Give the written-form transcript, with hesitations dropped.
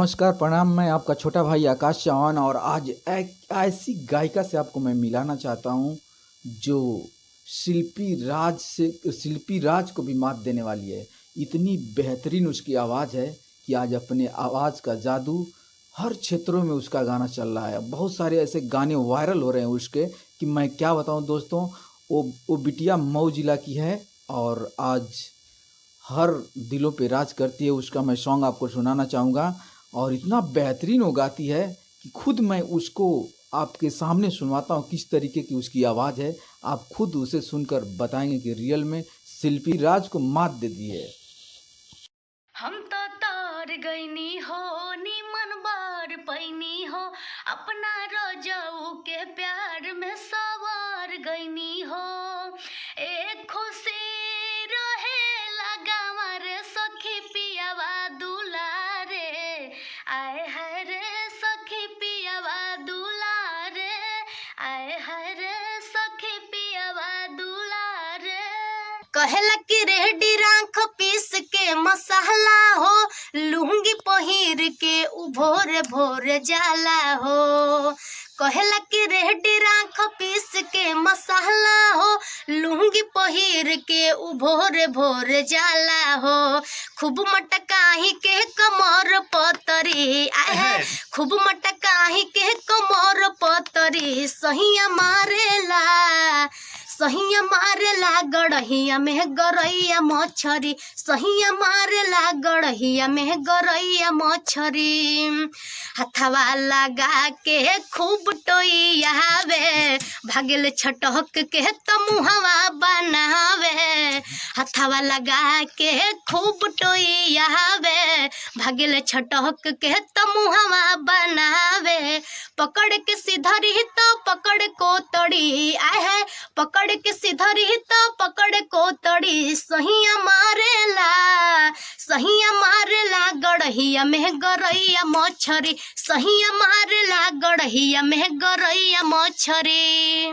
नमस्कार प्रणाम। मैं आपका छोटा भाई आकाश चौहान और आज एक ऐसी गायिका से आपको मैं मिलाना चाहता हूँ जो शिल्पी राज को भी मात देने वाली है। इतनी बेहतरीन उसकी आवाज़ है कि आज अपने आवाज़ का जादू हर क्षेत्रों में उसका गाना चल रहा है। बहुत सारे ऐसे गाने वायरल हो रहे हैं उसके कि मैं क्या बताऊँ दोस्तों। वो बिटिया मऊ जिला की है और आज हर दिलों पे राज करती है। उसका मैं सॉन्ग आपको सुनाना चाहूँगा और इतना बेहतरीन वो गाती है कि खुद मैं उसको आपके सामने सुनवाता हूँ किस तरीके की उसकी आवाज़ है। आप खुद उसे सुनकर बताएंगे कि रियल में शिल्पी राज को मात दे दी है। हम तो तार गईनी हो निमन बार पैनी हो अपना रोजाऊ के प्यार में सवार गईनी हो। एक खुशी रहे लगा मारे सखी पियावा दुलारे आए है रे सखी पियावा दुलारे आए है रे सखी पियावा दुलारे। कहेला कि रेडी राख पीस के मसाला हो लुंगी पहिर के उ भोरे भोरे जाला हो। कहेला कि रेडी राख पीस के मसाला हो लुंगी पहिर के उ भोरे भोरे जाला हो। खूब मटकाही के कमर पतरी आए है खूब मटकाही के कमर पतरी सहिया मारेला गड़हिया में गरैया मछरी सहिया मारेला गड़हिया में गरैया मछरी। हथवा लगा के खूब टोइयावे भागल छटक के तो मुहवा बनावे। हथवा लगा के खूब टोइयावे भागल छटक के तो मुहवा बनावे। पकड़ के सिधरी तो पकड़ को तड़ी आए है पकड़ के सिधरी तो पकड़ को तड़ी सहिया मारेला गड़हिया में गरैया मछरी सहिया मारेला गड़हिया में गरैया मछरी।